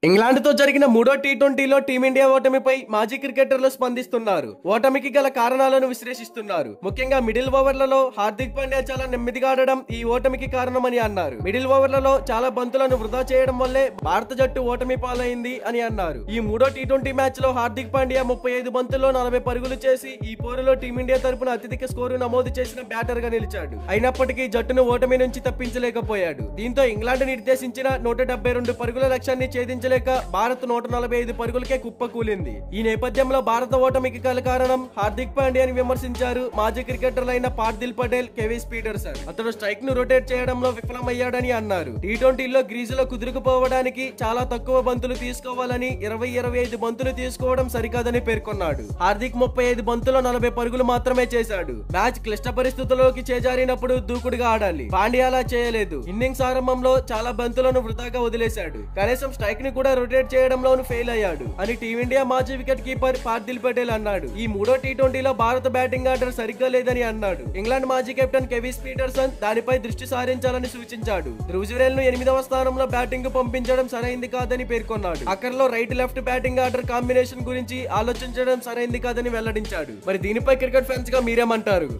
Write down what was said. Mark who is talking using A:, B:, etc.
A: England తో జరిగిన మూడో టీ20లో టీమిండియా ఓటమిపై మాజీ క్రికెటర్లు స్పందిస్తున్నారు. ఓటమికి గల కారణాలను విశ్లేషిస్తున్నారు. ముఖ్యంగా మిడిల్ ఓవర్లలో హార్దిక్ పాండ్యా చాలా నెమ్మదిగా ఆడడం ఈ ఓటమికి కారణమని అన్నారు. మిడిల్ ఓవర్లలో చాలా బంతులను వృధా చేయడం వల్లే భారత జట్టు ఓటమి పాలైంది అని అన్నారు. ఈ మూడో టీ20 మ్యాచ్ లో హార్దిక్ పాండ్యా 35 బంతుల్లో 40 పరుగులు చేసి ఈ పోరులో టీమిండియా తరపున అత్యధిక స్కోరు నమోదు చేసిన బ్యాటర్ గా నిలిచాడు. అయినప్పటికీ జట్టును ఓటమి నుంచి తప్పించలేకపోయాడు. దీంతో ఇంగ్లాండ్ నిర్దేశించిన 172 పరుగుల లక్ష్యాన్ని ఛేదించలేక భారత్ 145 పరుగులకే కుప్పకూలింది. ఈ నేపథ్యంలో భారత ఓటమికి గల కారణం హార్దిక్ పాండ్యాని విమర్శించారు మాజీ క్రికెటర్లైన పార్థిల్ పటేల్, కెవిస్ పీటర్సన్. అతడు స్ట్రైక్ ను రొటేట్ చేయడంలో విఫలమయ్యాడని అన్నారు. టీ20లో గ్రీజులో కుదురుకుపోవడానికి చాలా తక్కువ బంతులు తీసుకోవాలని 20-25 బంతులు తీసుకోవడం సరికాదని పేర్కొన్నాడు. హార్దిక్ 35 బంతుల్లో 40 పరుగులు మాత్రమే చేశాడు. మ్యాచ్ క్లిష్ట పరిస్థితుల్లోకి చేజారినప్పుడు దూకుడుగా ఆడాలి. పాండ్యా అలా చేయలేదు. ఇన్నింగ్స్ ఆరంభంలో చాలా బంతులను వృధాగా వదిలేశాడు. కనీసం స్ట్రైక్ ని కూడా రొటేట్ చేయడంలోనూ ఫెయిల్ అయ్యాడు అని టీమిండియా మాజీ వికెట్ కీపర్ పార్థిల్ పటేల్ అన్నాడు. ఈ మూడో టీ20లో భారత బ్యాటింగ్ ఆర్డర్ సరిగ్గా లేదని అన్నాడు. ఇంగ్లాండ్ మాజీ కెప్టెన్ కెవిస్ పీటర్సన్ దానిపై దృష్టి సారించాలని సూచించాడు. ధ్రువ్ ను 8వ స్థానంలో బ్యాటింగ్ కు పంపించడం సరైంది కాదని పేర్కొన్నాడు. అక్కర్లో right left batting order combination గురించి ఆలోచించడం సరైంది కాదని వెల్లడించాడు. మరి దీనిపై క్రికెట్ ఫ్యాన్స్ గా మీరేమంటారు?